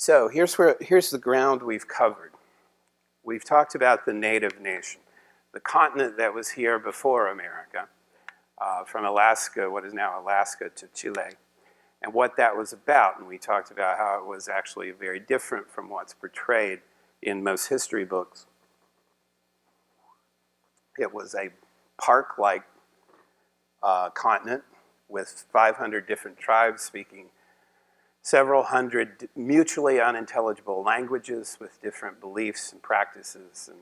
So here's the ground we've covered. We've talked about the native nation, the continent that was here before America, from Alaska, what is now Alaska, to Chile, and what that was about. And we talked about how it was actually very different from what's portrayed in most history books. It was a park-like continent with 500 different tribes speaking several hundred mutually unintelligible languages with different beliefs and practices and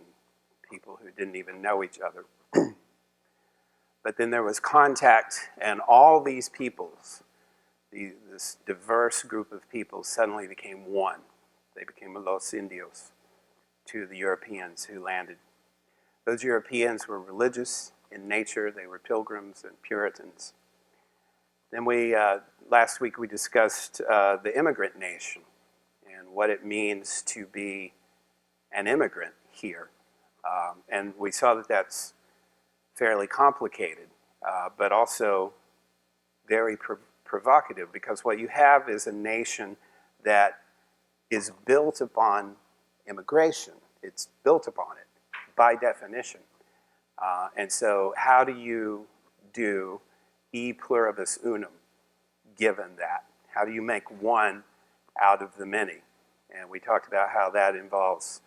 people who didn't even know each other. But then there was contact, and all these peoples, this diverse group of people, suddenly became one. They became Los Indios to the Europeans who landed. Those Europeans were religious in nature. They were pilgrims and Puritans. Then last week we discussed the immigrant nation and what it means to be an immigrant here. And we saw that that's fairly complicated, but also very provocative, because what you have is a nation that is built upon immigration. It's built upon it by definition. And so how do you do e pluribus unum, given that? How do you make one out of the many? And we talked about how that involves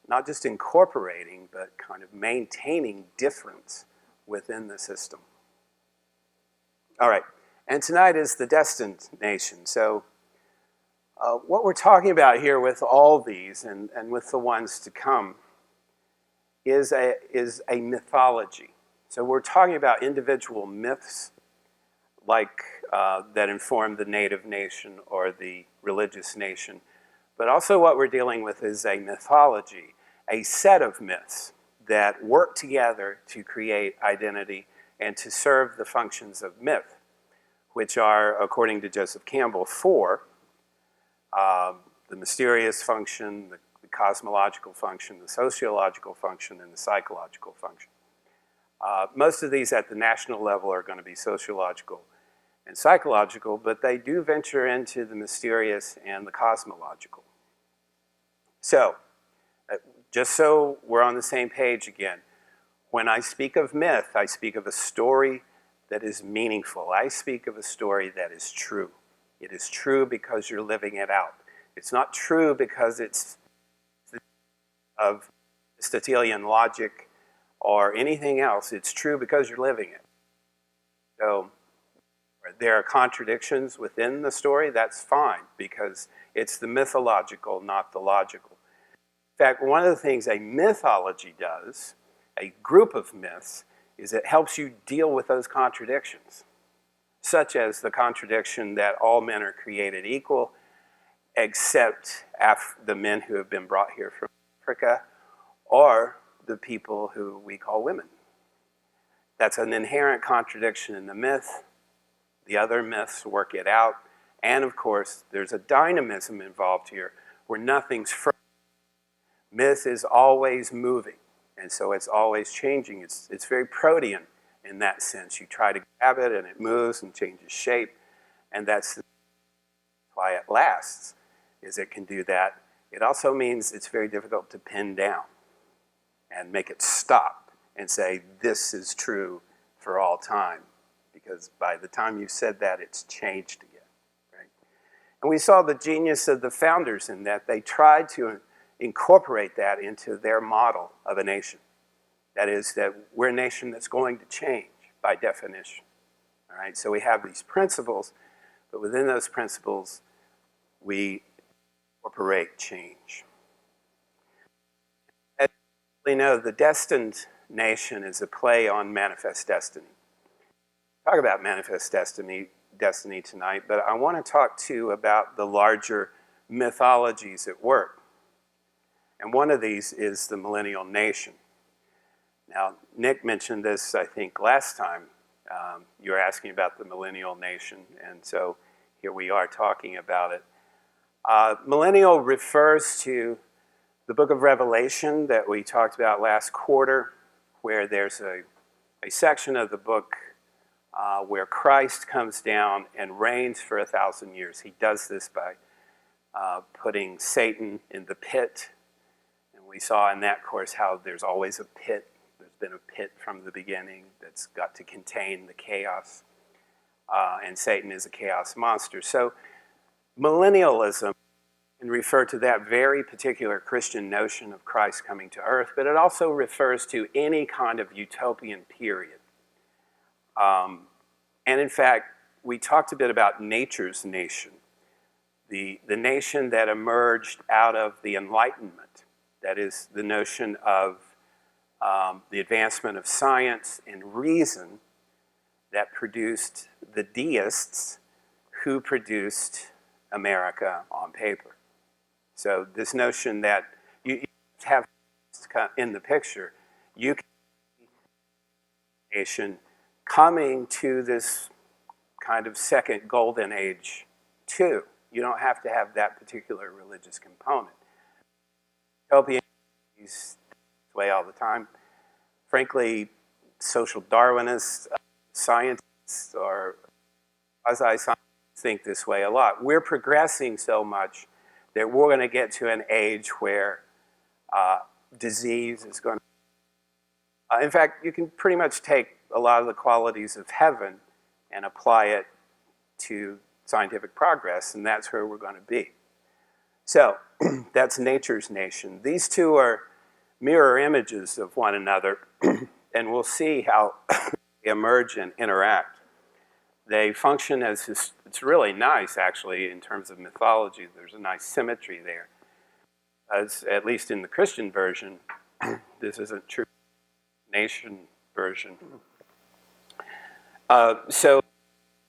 not just incorporating, but kind of maintaining difference within the system. All right, and tonight is the destined nation. So what we're talking about here with all these and with the ones to come is a mythology. So we're talking about individual myths like that inform the native nation or the religious nation. But also what we're dealing with is a mythology, a set of myths that work together to create identity and to serve the functions of myth, which are, according to Joseph Campbell, four: the mysterious function, the cosmological function, the sociological function, and the psychological function. Most of these at the national level are going to be sociological and psychological, but they do venture into the mysterious and the cosmological. So, just so we're on the same page again, when I speak of myth, I speak of a story that is meaningful. I speak of a story that is true. It is true because you're living it out. It's not true because it's of Aristotelian logic or anything else. It's true because you're living it. So there are contradictions within the story. That's fine, because it's the mythological, not the logical. In fact, one of the things a mythology does, a group of myths, is it helps you deal with those contradictions, such as the contradiction that all men are created equal, except the men who have been brought here from Africa, or the people who we call women. That's an inherent contradiction in the myth. The other myths work it out. And of course, there's a dynamism involved here where nothing's frozen. Myth is always moving, and so it's always changing. It's very protean in that sense. You try to grab it and it moves and changes shape, and that's why it lasts, is it can do that. It also means it's very difficult to pin down and make it stop and say, this is true for all time, because by the time you've said that, it's changed again, right? And we saw the genius of the founders in that they tried to incorporate that into their model of a nation. That is, that we're a nation that's going to change by definition, all right? So we have these principles, but within those principles, we incorporate change. As you know, the Destined Nation is a play on Manifest Destiny. Talk about Manifest Destiny tonight, but I want to talk too about the larger mythologies at work. And one of these is the millennial nation. Now, Nick mentioned this, I think, last time. You were asking about the millennial nation, and so here we are talking about it. Millennial refers to the book of Revelation that we talked about last quarter, where there's a section of the book where Christ comes down and reigns for 1,000 years. He does this by putting Satan in the pit. And we saw in that course how there's always a pit. There's been a pit from the beginning that's got to contain the chaos. And Satan is a chaos monster. So millennialism can refer to that very particular Christian notion of Christ coming to earth, but it also refers to any kind of utopian period. And in fact, we talked a bit about nature's nation, the nation that emerged out of the Enlightenment. That is the notion of the advancement of science and reason that produced the deists who produced America on paper. So this notion that you have in the picture, you can see a nation coming to this kind of second golden age too. You don't have to have that particular religious component. Utopian this way all the time. Frankly, social Darwinists, scientists, or quasi-scientists think this way a lot. We're progressing so much that we're going to get to an age where disease is going to... in fact, you can pretty much take a lot of the qualities of heaven and apply it to scientific progress, and that's where we're going to be. So that's nature's nation. These two are mirror images of one another, and we'll see how they emerge and interact. They function as this, it's really nice, actually, in terms of mythology. There's a nice symmetry there. As, at least in the Christian version, this isn't true nation version. So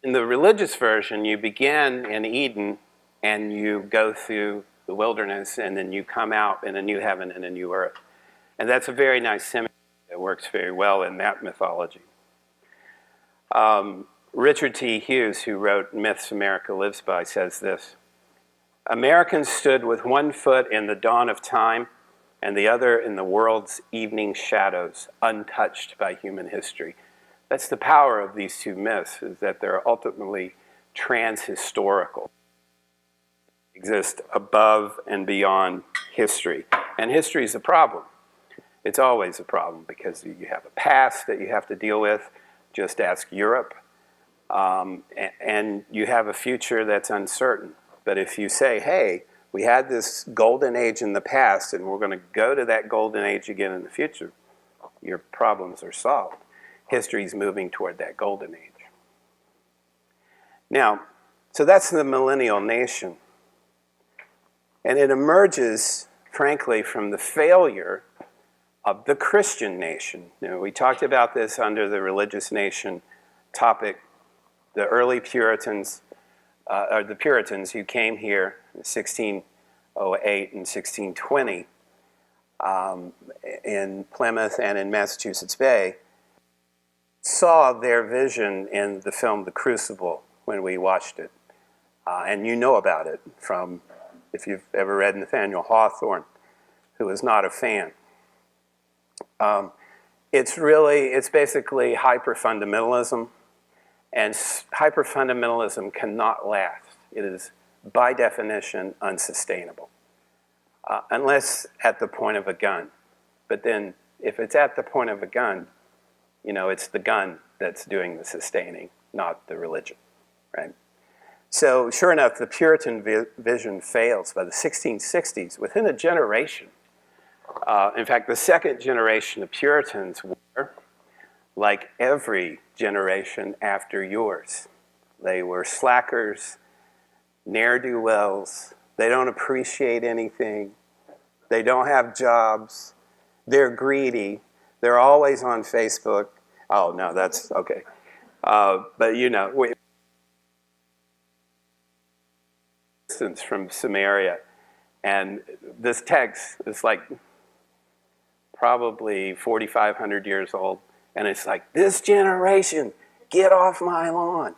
in the religious version, you begin in Eden, and you go through the wilderness, and then you come out in a new heaven and a new earth. And that's a very nice symmetry that works very well in that mythology. Richard T. Hughes, who wrote Myths America Lives By, says this: Americans stood with one foot in the dawn of time and the other in the world's evening shadows, untouched by human history. That's the power of these two myths, is that they're ultimately transhistorical, exist above and beyond history. And history is a problem. It's always a problem because you have a past that you have to deal with. Just ask Europe. And you have a future that's uncertain. But if you say, hey, we had this golden age in the past and we're going to go to that golden age again in the future, your problems are solved. History is moving toward that golden age. Now, so that's the millennial nation. And it emerges, frankly, from the failure of the Christian nation. You know, we talked about this under the religious nation topic. The early Puritans, or the Puritans who came here in 1608 and 1620 in Plymouth and in Massachusetts Bay, saw their vision in the film The Crucible when we watched it. And you know about it from, if you've ever read Nathaniel Hawthorne, who is not a fan. It's basically hyper-fundamentalism, and hyper-fundamentalism cannot last. It is, by definition, unsustainable, unless at the point of a gun. But then, if it's at the point of a gun, you know, it's the gun that's doing the sustaining, not the religion, right? So, sure enough, the Puritan vision fails. By the 1660s, within a generation, in fact, the second generation of Puritans were like every generation after yours. They were slackers, ne'er-do-wells. They don't appreciate anything. They don't have jobs. They're greedy. They're always on Facebook. Oh, no, that's okay. But, you know, distance from Samaria. And this text is like probably 4,500 years old. And it's like, this generation, get off my lawn.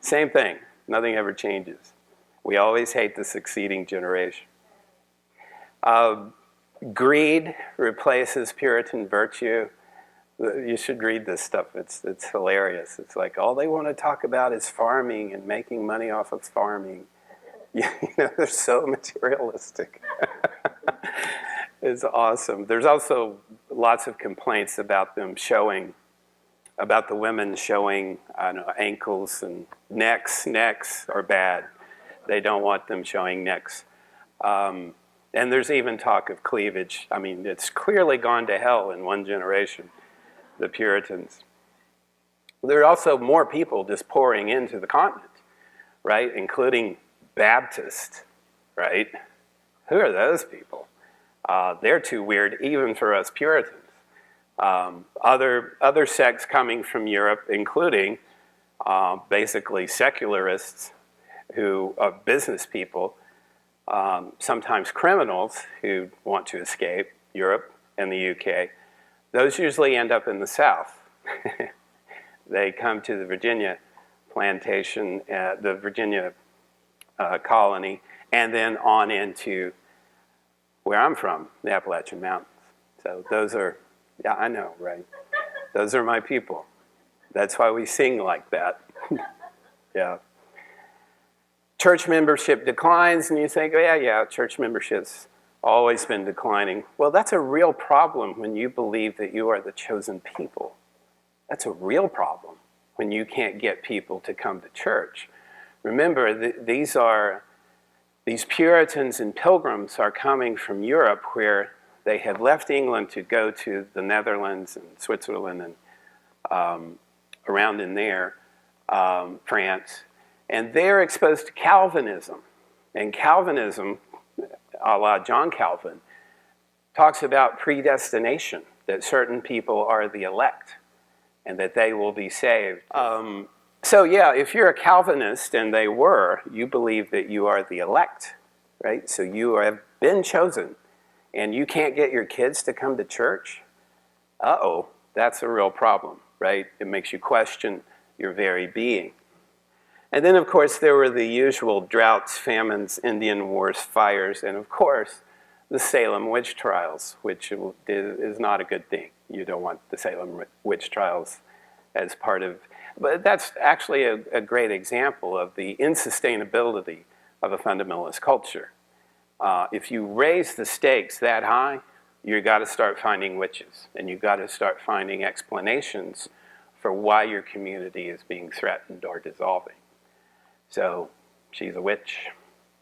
Same thing. Nothing ever changes. We always hate the succeeding generation. Greed replaces Puritan virtue. You should read this stuff. It's hilarious. It's like all they want to talk about is farming and making money off of farming. You know, they're so materialistic. It's awesome. There's also lots of complaints about them showing, about the women showing, I don't know, ankles and necks. Necks are bad. They don't want them showing necks. And there's even talk of cleavage. I mean, it's clearly gone to hell in one generation, the Puritans. There are also more people just pouring into the continent, right? Including Baptists, right? Who are those people? They're too weird even for us Puritans. Other sects coming from Europe, including basically secularists who are business people, sometimes criminals who want to escape Europe and the UK. Those usually end up in the South. They come to the Virginia plantation, the Virginia colony, and then on into where I'm from, the Appalachian Mountains. So those are, yeah, I know, right? Those are my people. That's why we sing like that. Yeah. Church membership declines, and you think, oh, yeah, church membership's always been declining. Well, that's a real problem when you believe that you are the chosen people. That's a real problem when you can't get people to come to church. Remember, these Puritans and Pilgrims are coming from Europe, where they had left England to go to the Netherlands and Switzerland and around in there, France, and they're exposed to Calvinism. And Calvinism, a la John Calvin, talks about predestination, that certain people are the elect and that they will be saved. So yeah, if you're a Calvinist, and they were, you believe that you are the elect, right? So you have been chosen, and you can't get your kids to come to church? Uh-oh, that's a real problem, right? It makes you question your very being. And then, of course, there were the usual droughts, famines, Indian wars, fires, and of course, the Salem witch trials, which is not a good thing. You don't want the Salem witch trials as part of, but that's actually a great example of the insustainability of a fundamentalist culture. If you raise the stakes that high, you've got to start finding witches, and you've got to start finding explanations for why your community is being threatened or dissolving. So she's a witch,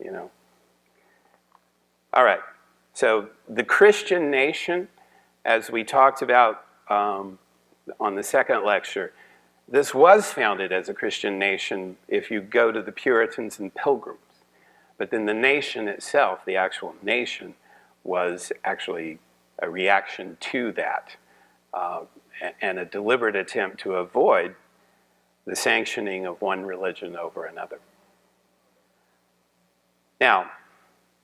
you know. All right, so the Christian nation, as we talked about on the second lecture, this was founded as a Christian nation if you go to the Puritans and Pilgrims. But then the nation itself, the actual nation, was actually a reaction to that and a deliberate attempt to avoid the sanctioning of one religion over another. Now,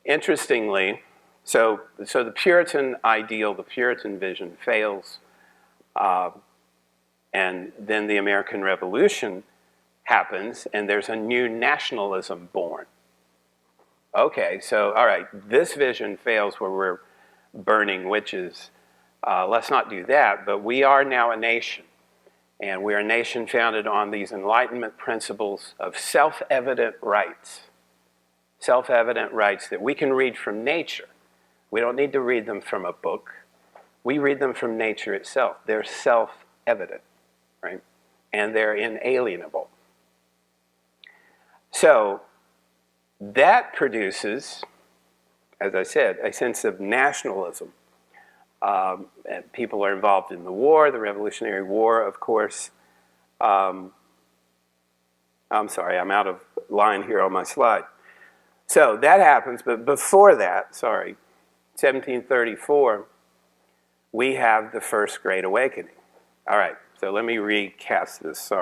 interestingly, so the Puritan ideal, the Puritan vision fails, and then the American Revolution happens, and there's a new nationalism born. Okay, so all right, this vision fails where we're burning witches. Let's not do that, but we are now a nation. And we're a nation founded on these Enlightenment principles of self-evident rights. Self-evident rights that we can read from nature. We don't need to read them from a book. We read them from nature itself. They're self-evident, right? And they're inalienable. So that produces, as I said, a sense of nationalism. And people are involved in the war, the Revolutionary War, of course. I'm sorry, I'm out of line here on my slide. So that happens, but before that, 1734, we have the First Great Awakening. All right, so let me recast this,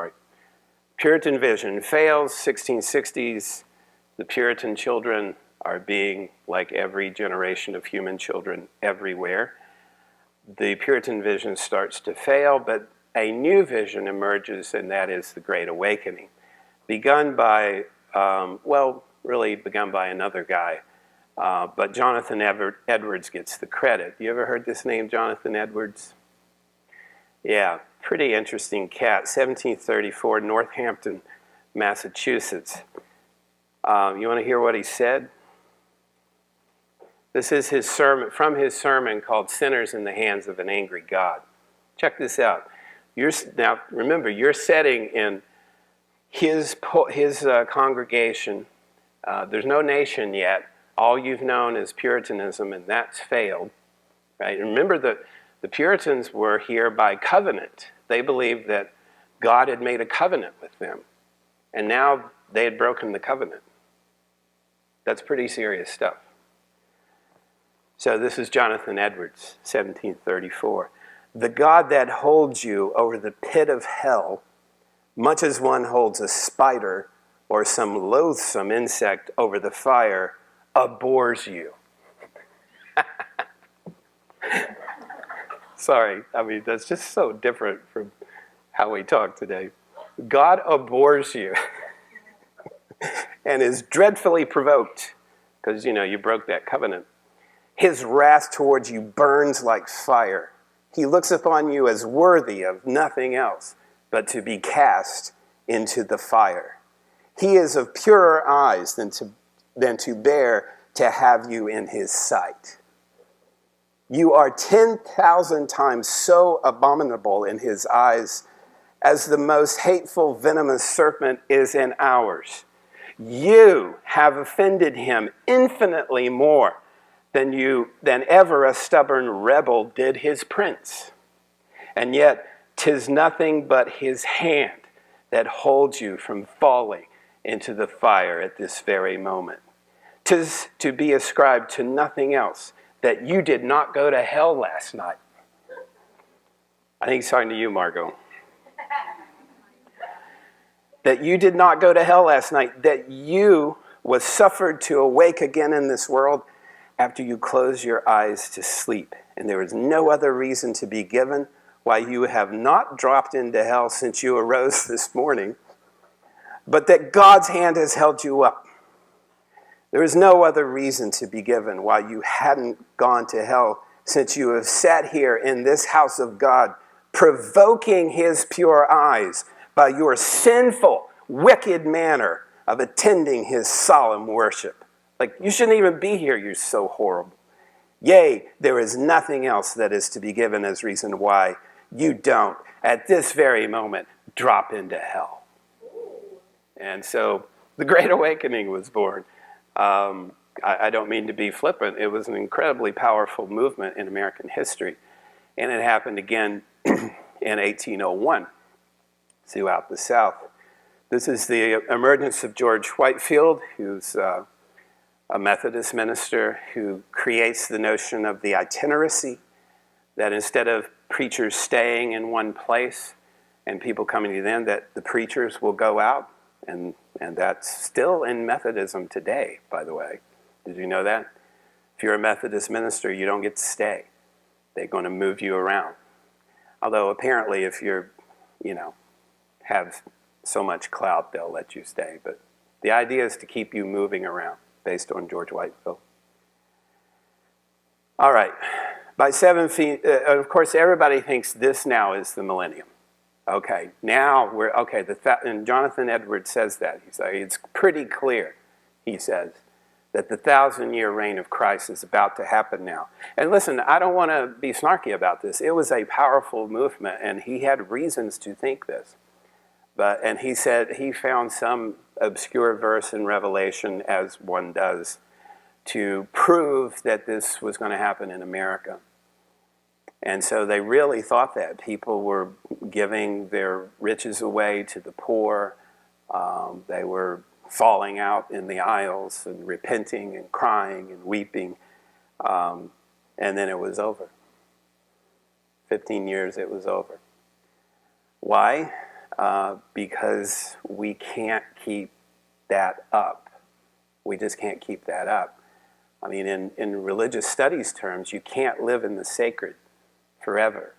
Puritan vision fails, 1660s. The Puritan children are being, like every generation of human children everywhere. The Puritan vision starts to fail, but a new vision emerges, and that is the Great Awakening, begun by, begun by another guy, but Jonathan Edwards gets the credit. You ever heard this name, Jonathan Edwards? Yeah, pretty interesting cat, 1734, Northampton, Massachusetts. You want to hear what he said? This is his sermon, from his sermon called Sinners in the Hands of an Angry God. Check this out. Now, remember, you're setting in his congregation. There's no nation yet. All you've known is Puritanism, and that's failed. Right? And remember that the Puritans were here by covenant. They believed that God had made a covenant with them, and now they had broken the covenant. That's pretty serious stuff. So this is Jonathan Edwards, 1734. The God that holds you over the pit of hell, much as one holds a spider or some loathsome insect over the fire, abhors you. Sorry, I mean, that's just so different from how we talk today. God abhors you and is dreadfully provoked because, you broke that covenant. His wrath towards you burns like fire. He looks upon you as worthy of nothing else but to be cast into the fire. He is of purer eyes than to bear to have you in his sight. You are 10,000 times so abominable in his eyes as the most hateful venomous serpent is in ours. You have offended him infinitely more than ever a stubborn rebel did his prince. And yet 'tis nothing but his hand that holds you from falling into the fire at this very moment. 'Tis to be ascribed to nothing else that you did not go to hell last night. I think he's talking to you, Margot. That you did not go to hell last night, that you was suffered to awake again in this world after you close your eyes to sleep. And there is no other reason to be given why you have not dropped into hell since you arose this morning, but that God's hand has held you up. There is no other reason to be given why you hadn't gone to hell since you have sat here in this house of God, provoking his pure eyes by your sinful, wicked manner of attending his solemn worship. Like, you shouldn't even be here, you're so horrible. Yea, there is nothing else that is to be given as reason why you don't, at this very moment, drop into hell. And so the Great Awakening was born. I don't mean to be flippant. It was an incredibly powerful movement in American history. And it happened again in 1801 throughout the South. This is the emergence of George Whitefield, who's a Methodist minister who creates the notion of the itineracy, that instead of preachers staying in one place and people coming to them, that the preachers will go out. And that's still in Methodism today, by the way. Did you know that? If you're a Methodist minister, you don't get to stay. They're going to move you around. Although apparently if you're, have so much clout, they'll let you stay. But the idea is to keep you moving around, based on George Whitefield. All right. By 7 feet, of course, everybody thinks this now is the millennium. Okay, now and Jonathan Edwards says that. He's like, it's pretty clear, he says, that the 1,000-year reign of Christ is about to happen now. And listen, I don't want to be snarky about this. It was a powerful movement, and he had reasons to think this. And he said he found some obscure verse in Revelation, as one does, to prove that this was going to happen in America. And so they really thought that. People were giving their riches away to the poor. They were falling out in the aisles and repenting and crying and weeping. And then it was over. 15 years, it was over. Why? Because we can't keep that up. We just can't keep that up. I mean, in religious studies terms, you can't live in the sacred forever.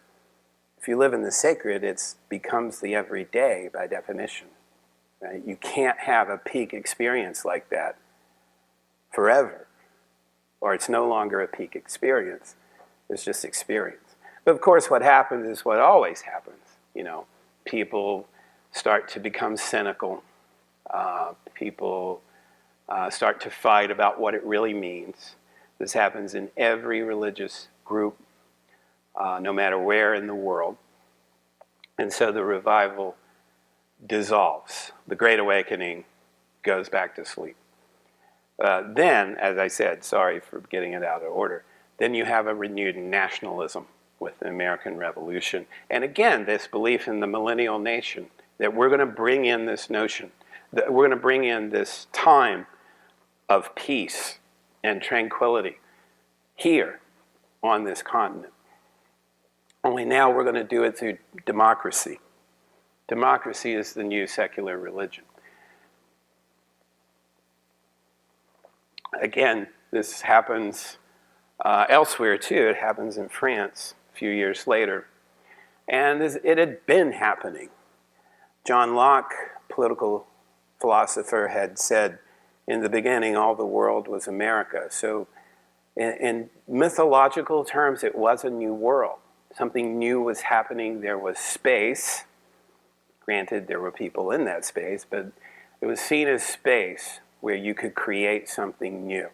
If you live in the sacred, it becomes the everyday by definition. Right? You can't have a peak experience like that forever, or it's no longer a peak experience. It's just experience. But of course, what happens is what always happens. People start to become cynical. People start to fight about what it really means. This happens in every religious group, no matter where in the world. And so the revival dissolves. The Great Awakening goes back to sleep. Then, as I said, sorry for getting it out of order, then you have a renewed nationalism with the American Revolution. And again, this belief in the millennial nation, that we're going to bring in this notion, that we're going to bring in this time of peace and tranquility here on this continent. Only now we're going to do it through democracy. Democracy is the new secular religion. Again, this happens elsewhere too. It happens in France a few years later. And it had been happening. John Locke, political philosopher, had said, in the beginning, all the world was America. So in mythological terms, it was a new world. Something new was happening. There was space. Granted, there were people in that space, but it was seen as space where you could create something new.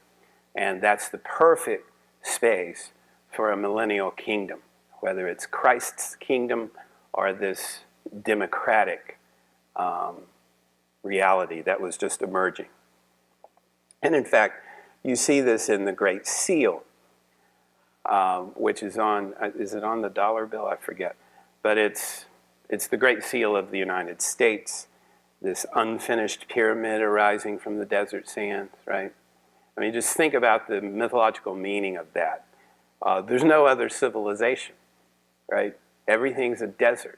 And that's the perfect space for a millennial kingdom, whether it's Christ's kingdom or this democratic reality that was just emerging. And in fact, you see this in the Great Seal, which is it on the dollar bill? I forget. But it's the Great Seal of the United States, this unfinished pyramid arising from the desert sands, right? I mean, just think about the mythological meaning of that. There's no other civilization, right? Everything's a desert.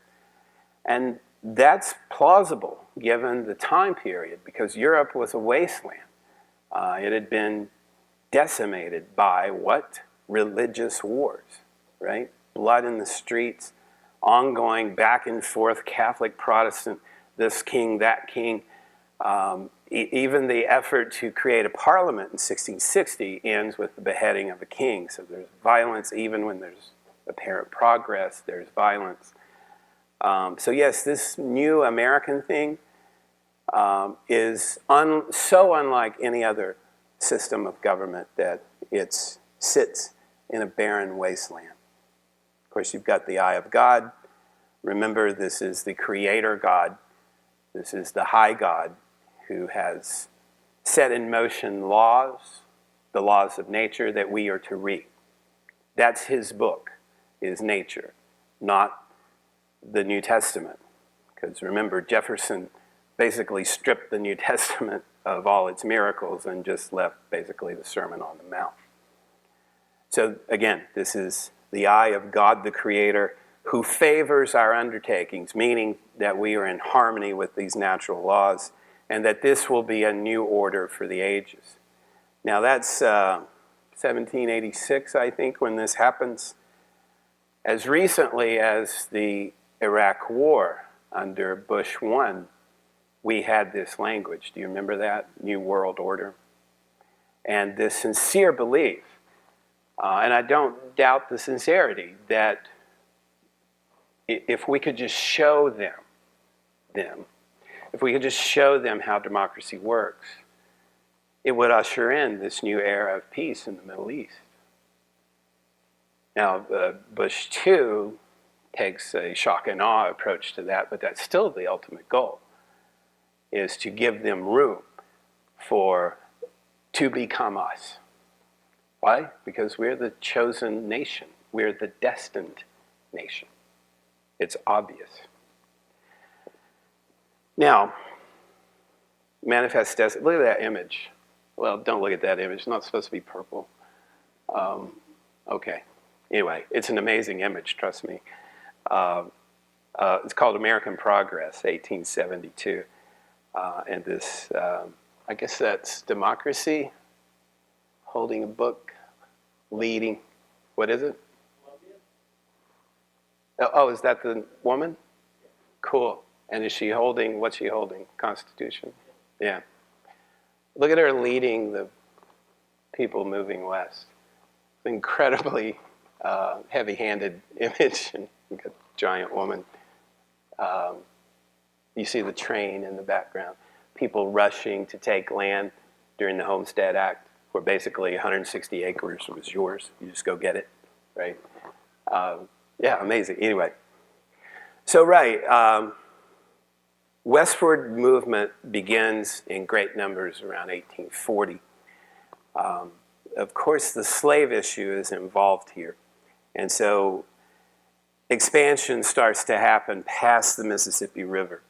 And that's plausible given the time period, because Europe was a wasteland. It had been decimated by what? Religious wars, right? Blood in the streets, ongoing back and forth, Catholic, Protestant, this king, that king. Even the effort to create a parliament in 1660 ends with the beheading of a king. So there's violence even when there's apparent progress, there's violence. So yes, this new American thing is so unlike any other system of government that it sits in a barren wasteland. Of course, you've got the eye of God. Remember, this is the creator God. This is the high God who has set in motion laws, the laws of nature that we are to read. That's his book, is nature, not the New Testament. Because remember, Jefferson basically stripped the New Testament of all its miracles and just left basically the Sermon on the Mount. So again, this is the eye of God the Creator who favors our undertakings, meaning that we are in harmony with these natural laws and that this will be a new order for the ages. Now that's 1786, I think, when this happens. As recently as the Iraq War under Bush 1, we had this language. Do you remember that? New World Order. And this sincere belief, and I don't doubt the sincerity, that if we could just show them, if we could just show them how democracy works, it would usher in this new era of peace in the Middle East. Now, Bush 2 takes a shock and awe approach to that, but that's still the ultimate goal, is to give them room to become us. Why? Because we're the chosen nation. We're the destined nation. It's obvious. Now, manifest destiny. Look at that image. Well, don't look at that image. It's not supposed to be purple. Okay. Anyway, it's an amazing image, trust me. It's called American Progress, 1872. And this, I guess that's democracy, holding a book, leading. What is it? Oh, is that the woman? Cool. And is she holding, what's she holding? Constitution? Yeah. Look at her leading the people moving west. Incredibly heavy-handed image, and a giant woman. You see the train in the background. People rushing to take land. during the Homestead Act, where basically 160 acres was yours. You just go get it, right? Yeah, amazing. Anyway, so westward movement begins in great numbers around 1840. Of course, the slave issue is involved here. And so expansion starts to happen past the Mississippi River.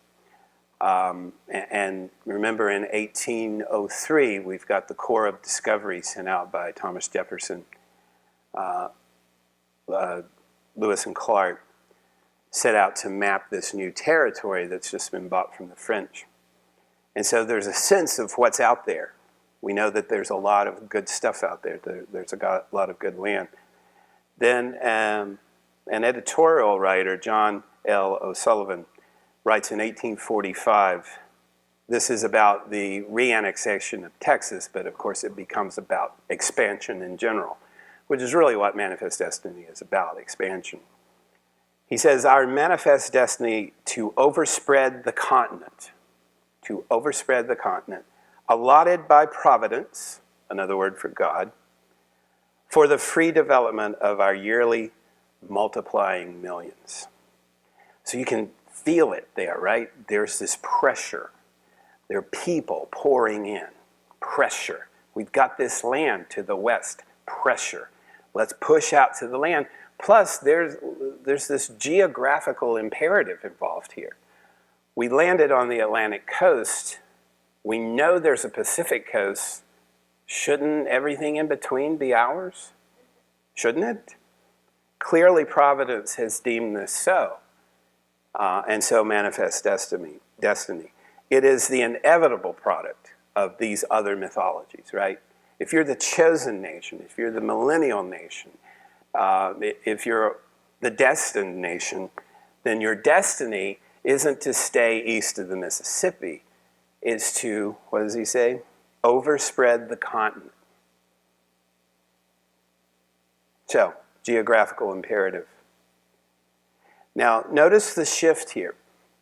And remember, in 1803, we've got the Corps of Discovery sent out by Thomas Jefferson, Lewis and Clark, set out to map this new territory that's just been bought from the French. And so there's a sense of what's out there. We know that there's a lot of good stuff out there. There's a lot of good land. Then an editorial writer, John L. O'Sullivan, writes in 1845, this is about the reannexation of Texas, but of course it becomes about expansion in general, which is really what Manifest Destiny is about, expansion. He says, our manifest destiny to overspread the continent, allotted by providence, another word for God, for the free development of our yearly multiplying millions. So you can feel it there, right? There's this pressure. There are people pouring in. Pressure. We've got this land to the west. Pressure. Let's push out to the land. Plus, there's this geographical imperative involved here. We landed on the Atlantic coast. We know there's a Pacific coast. Shouldn't everything in between be ours? Shouldn't it? Clearly, Providence has deemed this so. And so manifests destiny. It is the inevitable product of these other mythologies, right? If you're the chosen nation, if you're the millennial nation, if you're the destined nation, then your destiny isn't to stay east of the Mississippi. It's to, what does he say? Overspread the continent. So, geographical imperative. Now, notice the shift here.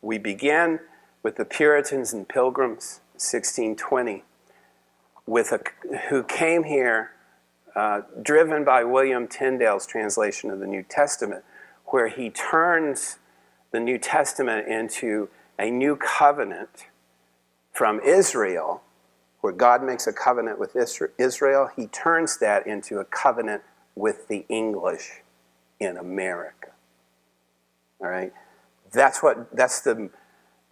We began with the Puritans and Pilgrims, 1620, who came here driven by William Tyndale's translation of the New Testament, where he turns the New Testament into a new covenant from Israel, where God makes a covenant with Israel. He turns that into a covenant with the English in America. All right? That's the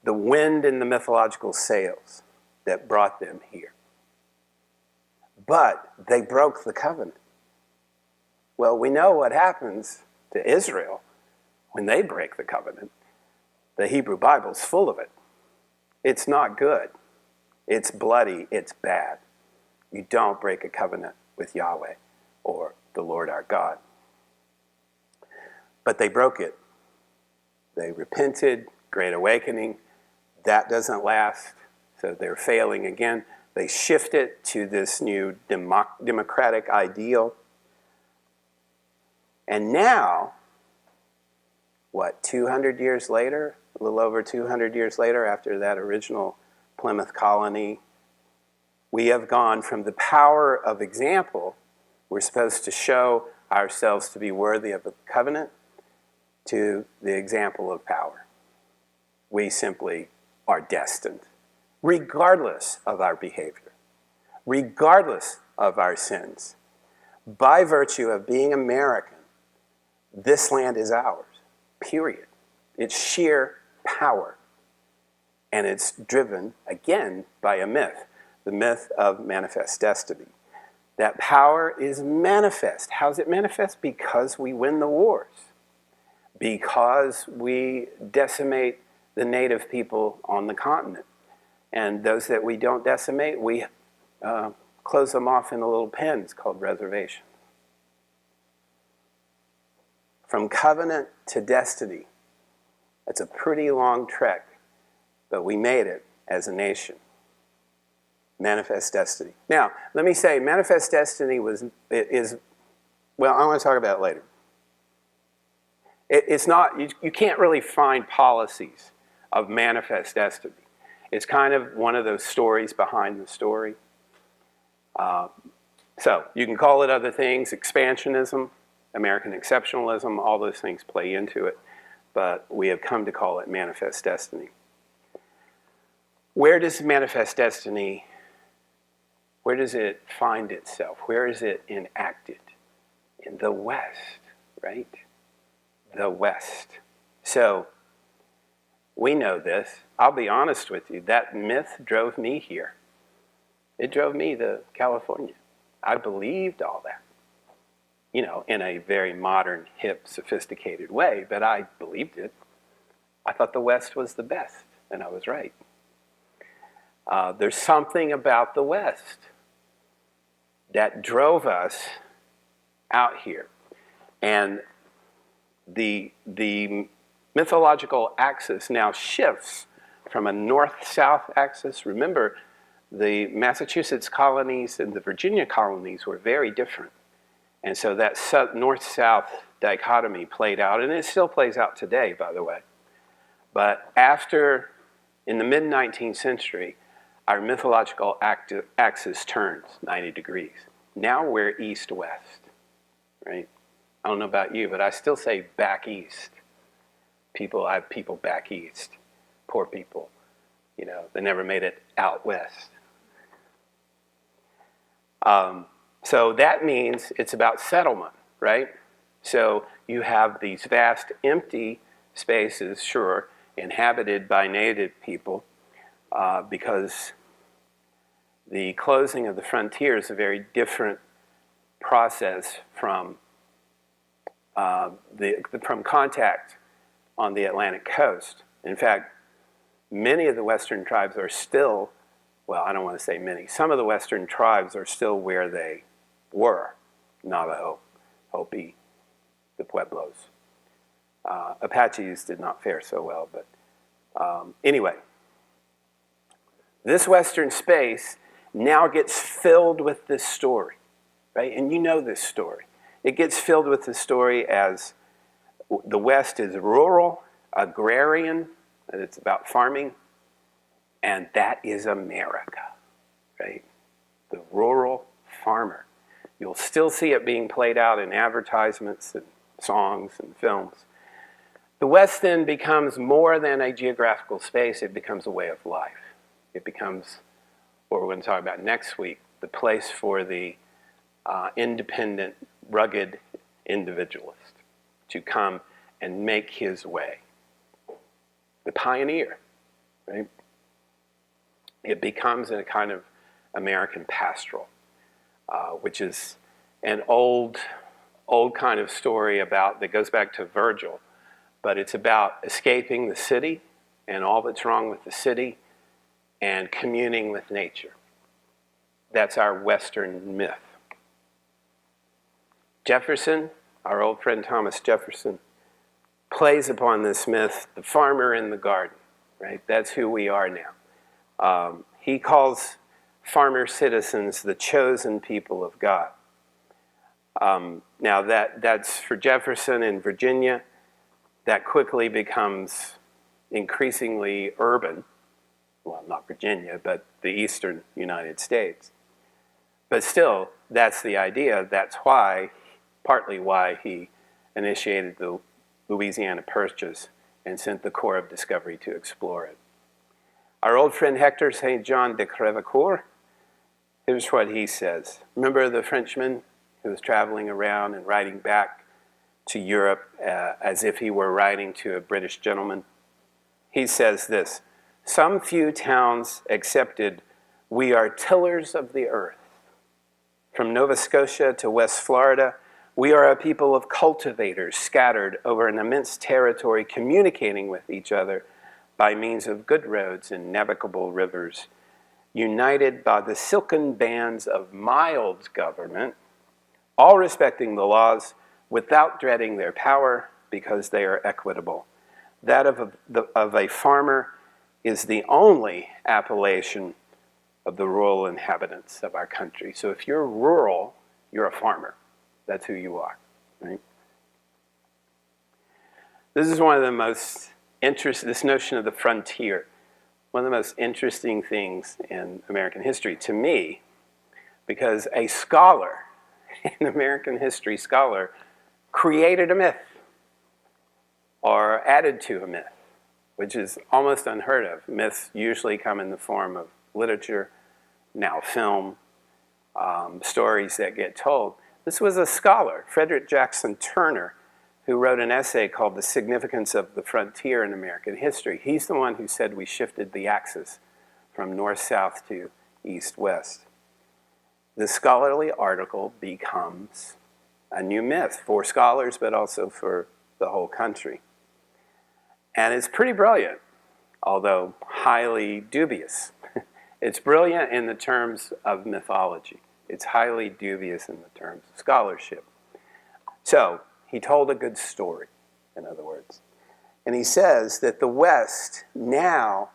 wind in the mythological sails that brought them here. But they broke the covenant. Well, we know what happens to Israel when they break the covenant. The Hebrew Bible's full of it. It's not good. It's bloody. It's bad. You don't break a covenant with Yahweh or the Lord our God. But they broke it. They repented, great awakening. That doesn't last, so they're failing again. They shift it to this new democratic ideal. And now, 200 years later, a little over 200 years later, after that original Plymouth colony, we have gone from the power of example, we're supposed to show ourselves to be worthy of the covenant, to the example of power. We simply are destined, regardless of our behavior, regardless of our sins. By virtue of being American, this land is ours, period. It's sheer power. And it's driven, again, by a myth, the myth of manifest destiny. That power is manifest. How is it manifest? Because we win the wars. Because we decimate the native people on the continent. And those that we don't decimate, we close them off in the little pens called reservations. From covenant to destiny, that's a pretty long trek, but we made it as a nation. Manifest destiny. Now, let me say, manifest destiny is, well, I want to talk about it later. It's not, you can't really find policies of manifest destiny. It's kind of one of those stories behind the story. So you can call it other things, expansionism, American exceptionalism, all those things play into it, but we have come to call it manifest destiny. Where does manifest destiny, where does it find itself? Where is it enacted? In the West, right? The West. So we know this. I'll be honest with you, that myth drove me here. It drove me to California. I believed all that, you know, in a very modern, hip, sophisticated way, but I believed it. I thought the West was the best, and I was right. There's something about the West that drove us out here. And the mythological axis now shifts from a north-south axis. Remember, the Massachusetts colonies and the Virginia colonies were very different. And so that north-south dichotomy played out, and it still plays out today, by the way. But after, in the mid-19th century, our mythological axis turns 90 degrees. Now we're east-west, right? I don't know about you, but I still say back east. I have people back east, poor people, you know, they never made it out west. So that means it's about settlement, right? So you have these vast empty spaces, sure, inhabited by native people, because the closing of the frontier is a very different process from contact on the Atlantic coast. In fact, many of the Western tribes are still, well, I don't want to say many, some of the Western tribes are still where they were. Navajo, Hopi, the Pueblos. Apaches did not fare so well, but anyway. This Western space now gets filled with this story, right? And you know this story. It gets filled with the story as the West is rural, agrarian, and it's about farming, and that is America, right? The rural farmer. You'll still see it being played out in advertisements and songs and films. The West then becomes more than a geographical space, it becomes a way of life. It becomes, what we're going to talk about next week, the place for the independent, rugged individualist to come and make his way. The pioneer, right? It becomes a kind of American pastoral, which is an old kind of story that goes back to Virgil, but it's about escaping the city and all that's wrong with the city and communing with nature. That's our Western myth. Jefferson, our old friend Thomas Jefferson, plays upon this myth, the farmer in the garden, right? That's who we are now. He calls farmer citizens the chosen people of God. Now that's for Jefferson in Virginia. That quickly becomes increasingly urban. Well, not Virginia, but the eastern United States. But still, that's the idea. That's why, partly why he initiated the Louisiana Purchase and sent the Corps of Discovery to explore it. Our old friend Hector St. John de Crevecoeur, here's what he says. Remember the Frenchman who was traveling around and writing back to Europe as if he were writing to a British gentleman? He says this: "Some few towns accepted, we are tillers of the earth. From Nova Scotia to West Florida, we are a people of cultivators scattered over an immense territory, communicating with each other by means of good roads and navigable rivers, united by the silken bands of mild government, all respecting the laws without dreading their power because they are equitable. That of a farmer is the only appellation of the rural inhabitants of our country." So if you're rural, you're a farmer. That's who you are, right? This is one of the most this notion of the frontier, one of the most interesting things in American history. To me, because a scholar, an American history scholar, created a myth or added to a myth, which is almost unheard of. Myths usually come in the form of literature, now film, stories that get told. This was a scholar, Frederick Jackson Turner, who wrote an essay called The Significance of the Frontier in American History. He's the one who said we shifted the axis from north-south to east-west. The scholarly article becomes a new myth for scholars, but also for the whole country. And it's pretty brilliant, although highly dubious. It's brilliant in the terms of mythology. It's highly dubious in the terms of scholarship. So, he told a good story, in other words. And he says that the West now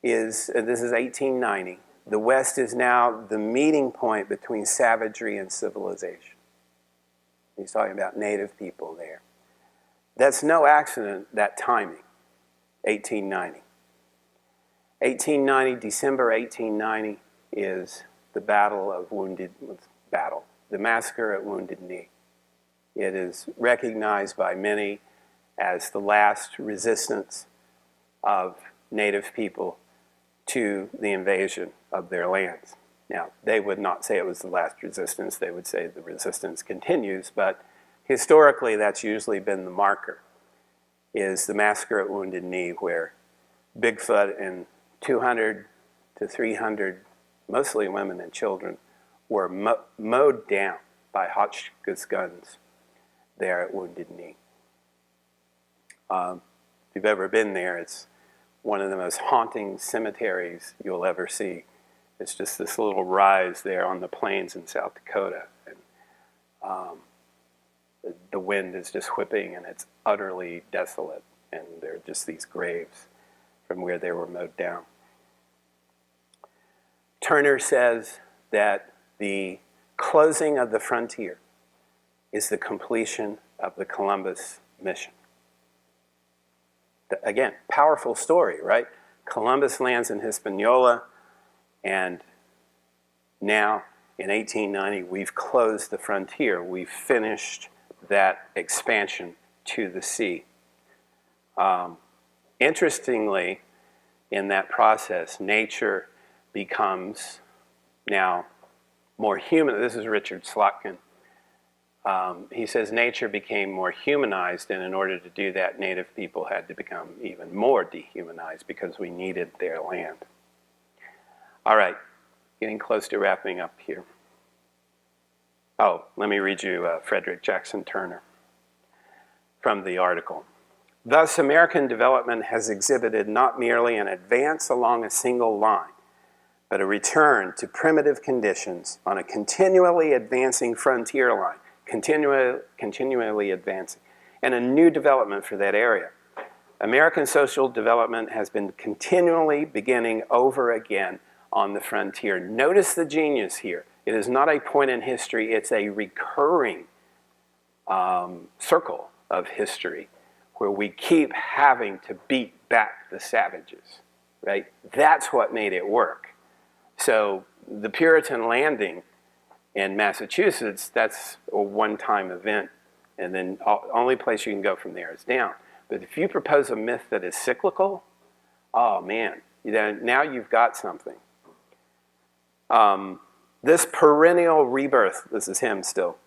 is, and this is 1890, the West is now the meeting point between savagery and civilization. He's talking about native people there. That's no accident, that timing, 1890. 1890, December 1890, is the the massacre at Wounded Knee. It is recognized by many as the last resistance of native people to the invasion of their lands. Now, they would not say it was the last resistance. They would say the resistance continues, but historically that's usually been the marker, is the massacre at Wounded Knee, where Bigfoot and 200 to 300, mostly women and children, were mowed down by Hotchkiss guns there at Wounded Knee. If you've ever been there, it's one of the most haunting cemeteries you'll ever see. It's just this little rise there on the plains in South Dakota. And the wind is just whipping, and it's utterly desolate. And there are just these graves from where they were mowed down. Turner says that the closing of the frontier is the completion of the Columbus mission. Again, powerful story, right? Columbus lands in Hispaniola, and now in 1890 we've closed the frontier. We've finished that expansion to the sea. Interestingly, in that process, nature becomes now more human. This is Richard Slotkin. He says nature became more humanized, and in order to do that, native people had to become even more dehumanized because we needed their land. All right, getting close to wrapping up here. Oh, let me read you Frederick Jackson Turner from the article. Thus, American development has exhibited not merely an advance along a single line, but a return to primitive conditions on a continually advancing frontier line, continually advancing, and a new development for that area. American social development has been continually beginning over again on the frontier. Notice the genius here. It is not a point in history, it's a recurring circle of history where we keep having to beat back the savages, right? That's what made it work. So the Puritan landing in Massachusetts, that's a one-time event, and then only place you can go from there is down. But if you propose a myth that is cyclical, oh man, now you've got something. This perennial rebirth, this is him still,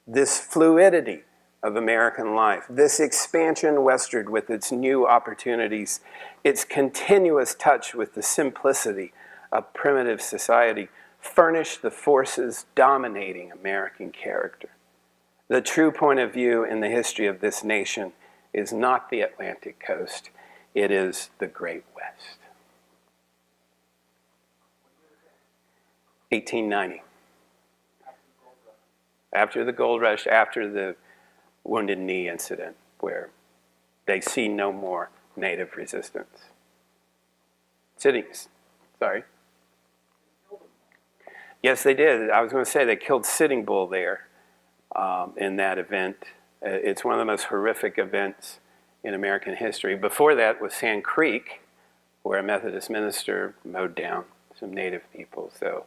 this fluidity of American life, this expansion westward with its new opportunities, its continuous touch with the simplicity of primitive society, furnish the forces dominating American character. The true point of view in the history of this nation is not the Atlantic coast, it is the Great West. 1890. After the gold rush, after the Wounded Knee incident, where they see no more native resistance. Sorry. Yes, they did. I was going to say they killed Sitting Bull there in that event. It's one of the most horrific events in American history. Before that was Sand Creek, where a Methodist minister mowed down some native people. So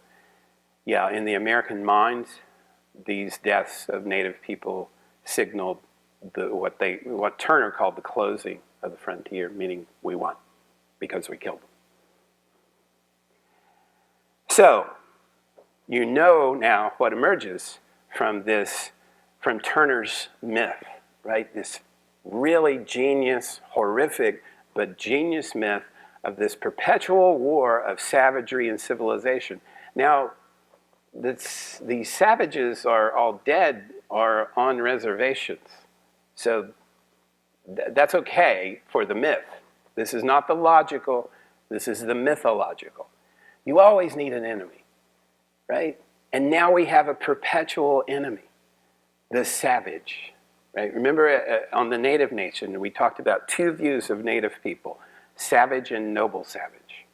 Yeah, in the American mind, these deaths of Native people signaled what Turner called the closing of the frontier, meaning we won because we killed them. So, you know now what emerges from Turner's myth, right? This really genius, horrific, but genius myth of this perpetual war of savagery and civilization. Now, these savages are all dead or on reservations. So that's okay for the myth. This is not the logical, this is the mythological. You always need an enemy, right? And now we have a perpetual enemy, the savage, right? Remember on the Native Nation, we talked about two views of Native people, savage and noble savage,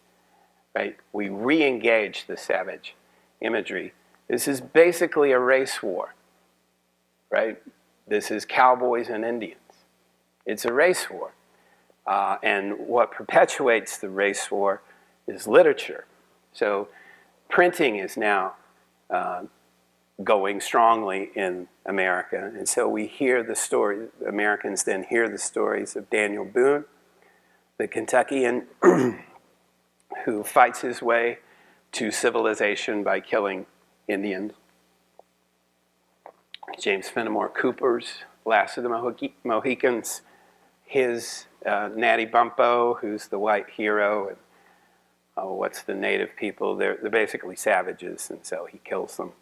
right? We re-engage the savage imagery. This is basically a race war, right? This is cowboys and Indians. It's a race war. And what perpetuates the race war is literature. So printing is now going strongly in America. And so we hear the story, Americans then hear the stories of Daniel Boone, the Kentuckian who fights his way to civilization by killing Indians. James Fenimore Cooper's Last of the Mohicans, his Natty Bumppo, who's the white hero, and what's the native people? They're basically savages, and so he kills them.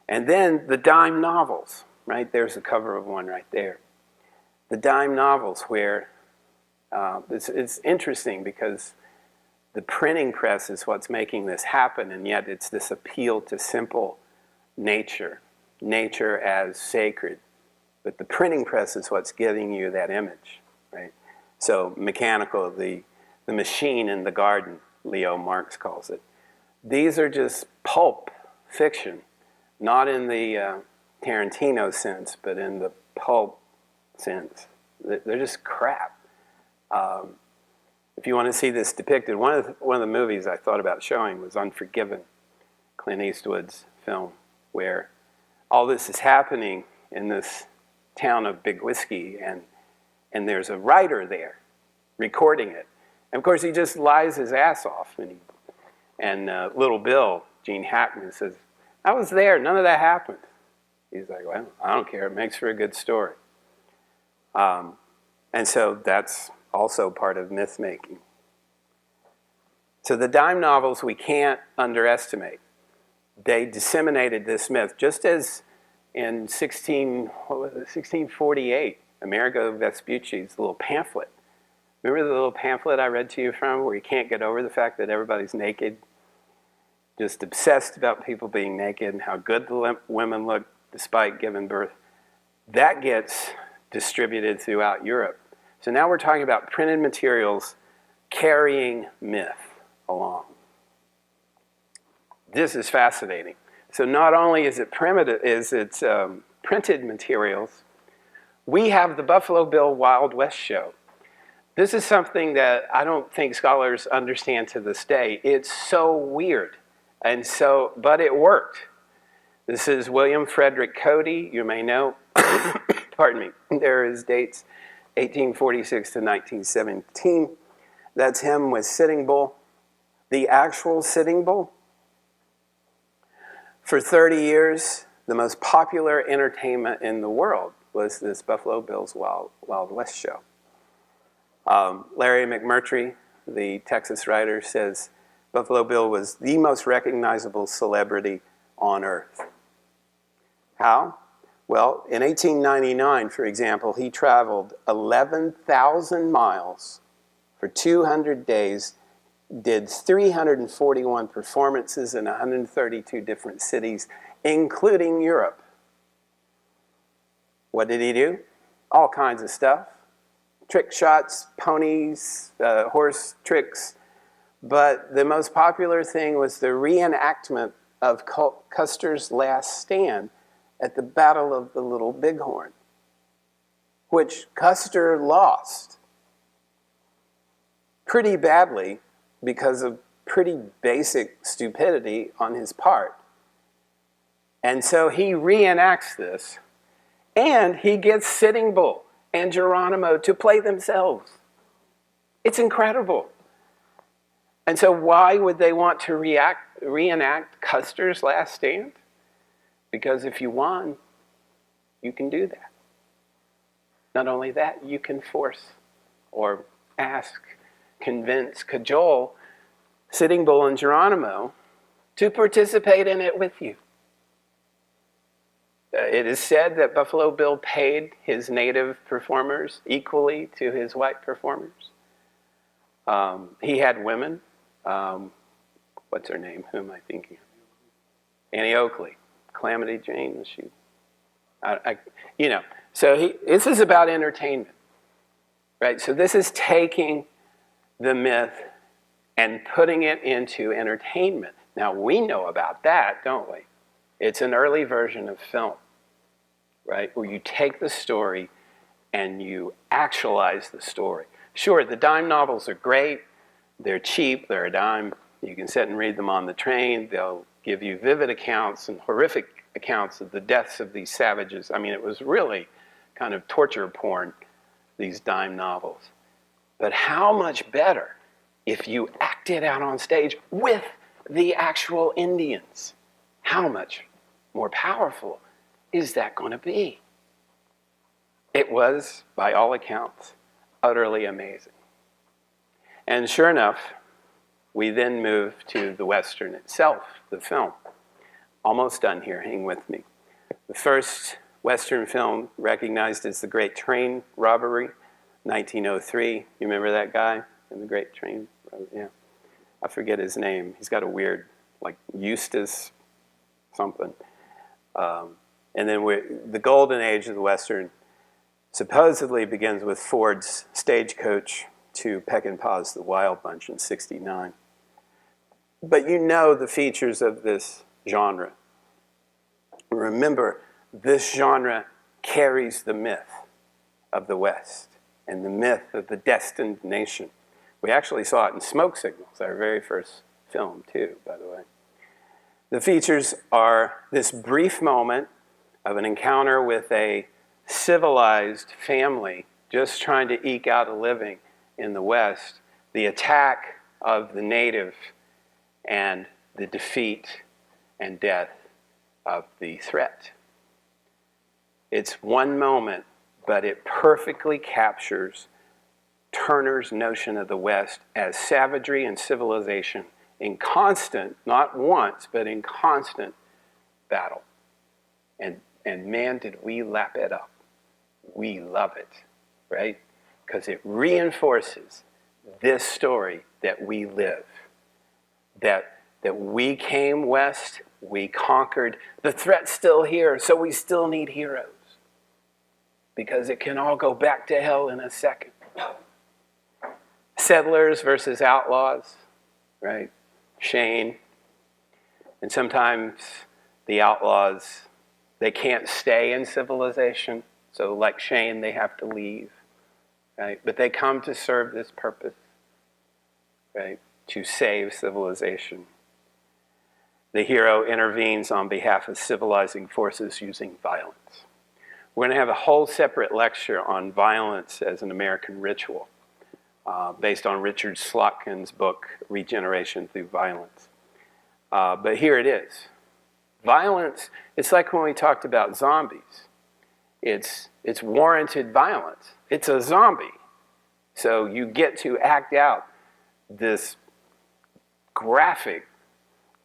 And then the dime novels, right? There's the cover of one right there. The dime novels where it's interesting because the printing press is what's making this happen, and yet it's this appeal to simple nature as sacred. But the printing press is what's giving you that image, right? So mechanical, the machine in the garden, Leo Marx calls it. These are just pulp fiction, not in the Tarantino sense, but in the pulp sense. They're just crap. If you want to see this depicted, one of the movies I thought about showing was Unforgiven, Clint Eastwood's film, where all this is happening in this town of Big Whiskey, and there's a writer there recording it. And of course, he just lies his ass off. And Little Bill, Gene Hackman, says, I was there, none of that happened. He's like, well, I don't care, it makes for a good story. And so that's also part of myth making. So the dime novels we can't underestimate. They disseminated this myth, just as in 1648, Amerigo Vespucci's little pamphlet. Remember the little pamphlet I read to you from where you can't get over the fact that everybody's naked? Just obsessed about people being naked and how good the women look despite giving birth. That gets distributed throughout Europe. So now we're talking about printed materials carrying myth along. This is fascinating. So not only is it printed materials, we have the Buffalo Bill Wild West show. This is something that I don't think scholars understand to this day. It's so weird, but it worked. This is William Frederick Cody, you may know. Pardon me. There are his dates, 1846 to 1917. That's him with Sitting Bull. The actual Sitting Bull. For 30 years, the most popular entertainment in the world was this Buffalo Bill's Wild West show. Larry McMurtry, the Texas writer, says Buffalo Bill was the most recognizable celebrity on earth. How? Well, in 1899, for example, he traveled 11,000 miles for 200 days, did 341 performances in 132 different cities, including Europe. What did he do? All kinds of stuff. Trick shots, ponies, horse tricks. But the most popular thing was the reenactment of Custer's last stand at the Battle of the Little Bighorn, which Custer lost pretty badly because of pretty basic stupidity on his part. And so he reenacts this, and he gets Sitting Bull and Geronimo to play themselves. It's incredible. And so why would they want to reenact Custer's Last Stand? Because if you won, you can do that. Not only that, you can force or ask, convince, cajole Sitting Bull and Geronimo to participate in it with you. It is said that Buffalo Bill paid his native performers equally to his white performers. He had women. What's her name? Who am I thinking of? Annie Oakley. Calamity Jane, was she? So this is about entertainment, right? So this is taking the myth and putting it into entertainment. Now, we know about that, don't we? It's an early version of film, right? Where you take the story and you actualize the story. Sure, the dime novels are great. They're cheap. They're a dime. You can sit and read them on the train. They'll give you vivid accounts and horrific accounts of the deaths of these savages. I mean, it was really kind of torture porn, these dime novels. But how much better if you act it out on stage with the actual Indians? How much more powerful is that going to be? It was, by all accounts, utterly amazing. And sure enough, we then move to the Western itself, the film. Almost done here, hang with me. The first Western film recognized as the Great Train Robbery, 1903. You remember that guy in the Great Train Robbery? Yeah. I forget his name. He's got a weird, like Eustace something. And then the golden age of the Western supposedly begins with Ford's Stagecoach to Peckinpah's The Wild Bunch in '69. But you know the features of this genre. Remember, this genre carries the myth of the West and the myth of the destined nation. We actually saw it in Smoke Signals, our very first film too, by the way. The features are this brief moment of an encounter with a civilized family just trying to eke out a living in the West, the attack of the native, and the defeat and death of the threat. It's one moment, but it perfectly captures Turner's notion of the West as savagery and civilization in constant, not once, but in constant battle. And man, did we lap it up. We love it, right? Because it reinforces this story that we live. That we came west, we conquered. The threat's still here, so we still need heroes. Because it can all go back to hell in a second. Settlers versus outlaws, right? Shane. And sometimes the outlaws, they can't stay in civilization. So like Shane, they have to leave, right? But they come to serve this purpose, right? To save civilization. The hero intervenes on behalf of civilizing forces using violence. We're going to have a whole separate lecture on violence as an American ritual, based on Richard Slotkin's book, Regeneration Through Violence. But here it is. Violence, it's like when we talked about zombies. It's warranted violence. It's a zombie. So you get to act out this graphic,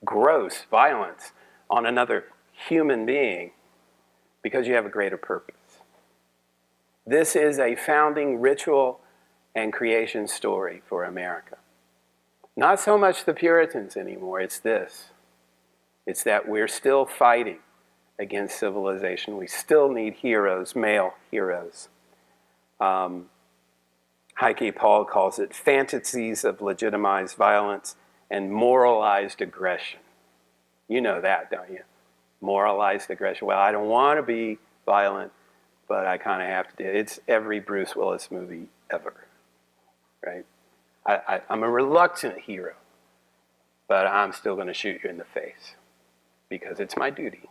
gross violence on another human being because you have a greater purpose. This is a founding ritual and creation story for America. Not so much the Puritans anymore, it's this. It's that we're still fighting against civilization. We still need heroes, male heroes. Heike Paul calls it fantasies of legitimized violence and moralized aggression. You know that, don't you? Moralized aggression. Well, I don't want to be violent, but I kind of have to do it. It's every Bruce Willis movie ever, right? I'm a reluctant hero, but I'm still going to shoot you in the face because it's my duty.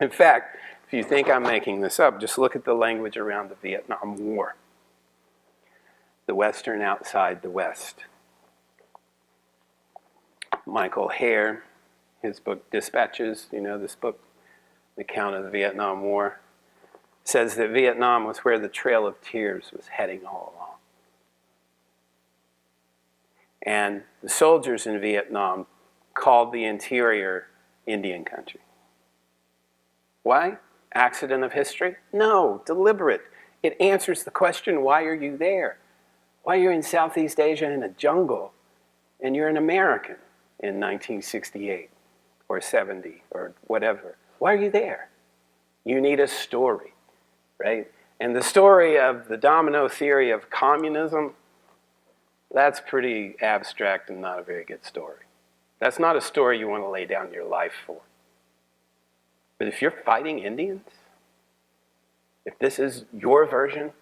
In fact, if you think I'm making this up, just look at the language around the Vietnam War. The Western outside the West. Michael Hare, his book Dispatches, you know this book, the account of the Vietnam War, says that Vietnam was where the Trail of Tears was heading all along. And the soldiers in Vietnam called the interior Indian country. Why? Accident of history? No, deliberate. It answers the question, why are you there? Why are you in Southeast Asia in a jungle and you're an American in 1968 or 70 or whatever? Why are you there? You need a story, right? And the story of the domino theory of communism, that's pretty abstract and not a very good story. That's not a story you want to lay down your life for. But if you're fighting Indians, if this is your version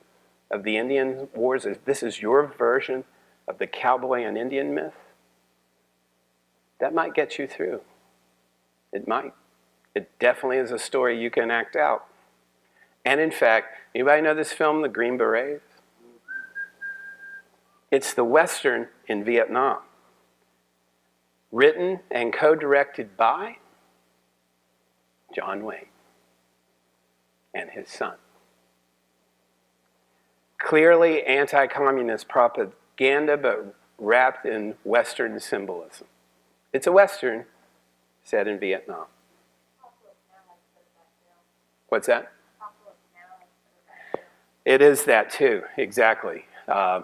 of the Indian wars, if this is your version of the cowboy and Indian myth, that might get you through. It might. It definitely is a story you can act out. And in fact, anybody know this film, The Green Berets? It's the Western in Vietnam. Written and co-directed by John Wayne and his son. Clearly anti-communist propaganda, but wrapped in Western symbolism. It's a Western set in Vietnam. What's that? It is that too, exactly.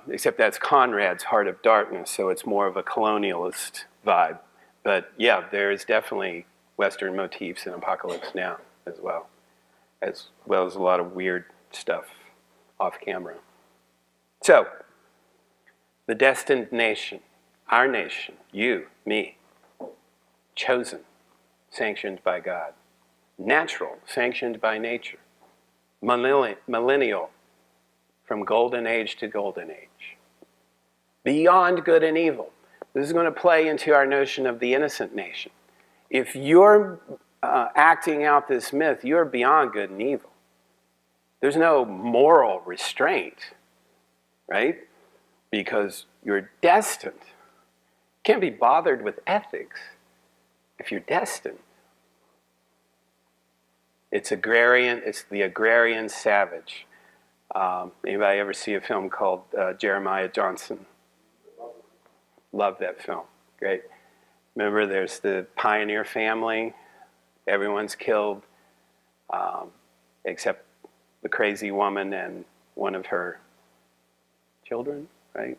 Except that's Conrad's Heart of Darkness, so it's more of a colonialist vibe. But yeah, there is definitely Western motifs in Apocalypse Now as well as a lot of weird stuff off camera. So, the destined nation, our nation, you, me, chosen, sanctioned by God, natural, sanctioned by nature, millennial, from golden age to golden age, beyond good and evil. This is going to play into our notion of the innocent nation. If you're acting out this myth, you're beyond good and evil. There's no moral restraint, right? Because you're destined. You can't be bothered with ethics if you're destined. It's agrarian, it's the agrarian savage. Anybody ever see a film called Jeremiah Johnson? Love that film, great. Remember, there's the pioneer family. Everyone's killed except the crazy woman and one of her children, right?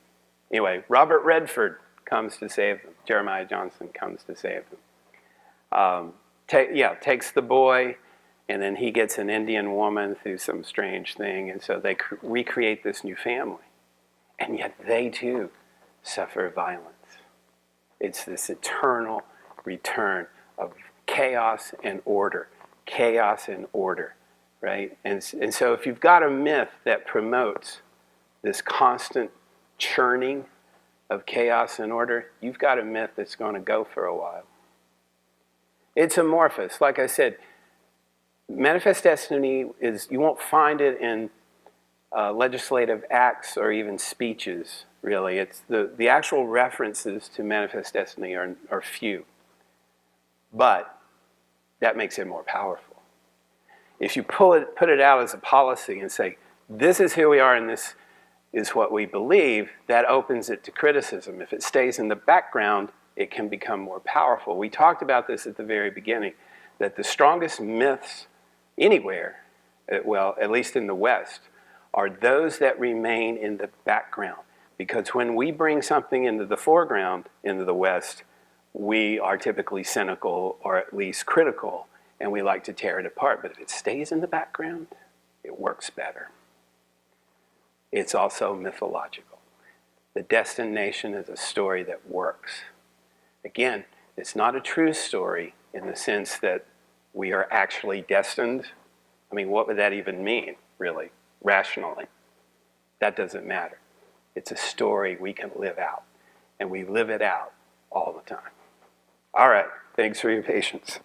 Anyway, Robert Redford comes to save them. Jeremiah Johnson comes to save them. Takes the boy, and then he gets an Indian woman through some strange thing, and so they recreate this new family. And yet they too suffer violence. It's this eternal return of chaos and order, right? And so if you've got a myth that promotes this constant churning of chaos and order, you've got a myth that's going to go for a while. It's amorphous. Like I said, manifest destiny is, you won't find it in legislative acts or even speeches, really. It's the actual references to manifest destiny are few. But that makes it more powerful. If you put it out as a policy and say, this is who we are and this is what we believe, that opens it to criticism. If it stays in the background, it can become more powerful. We talked about this at the very beginning, that the strongest myths anywhere, well, at least in the West, are those that remain in the background. Because when we bring something into the foreground, into the West, we are typically cynical or at least critical, and we like to tear it apart. But if it stays in the background, it works better. It's also mythological. The Destined Nation is a story that works. Again, it's not a true story in the sense that we are actually destined. I mean, what would that even mean, really, rationally? That doesn't matter. It's a story we can live out, and we live it out all the time. All right, thanks for your patience.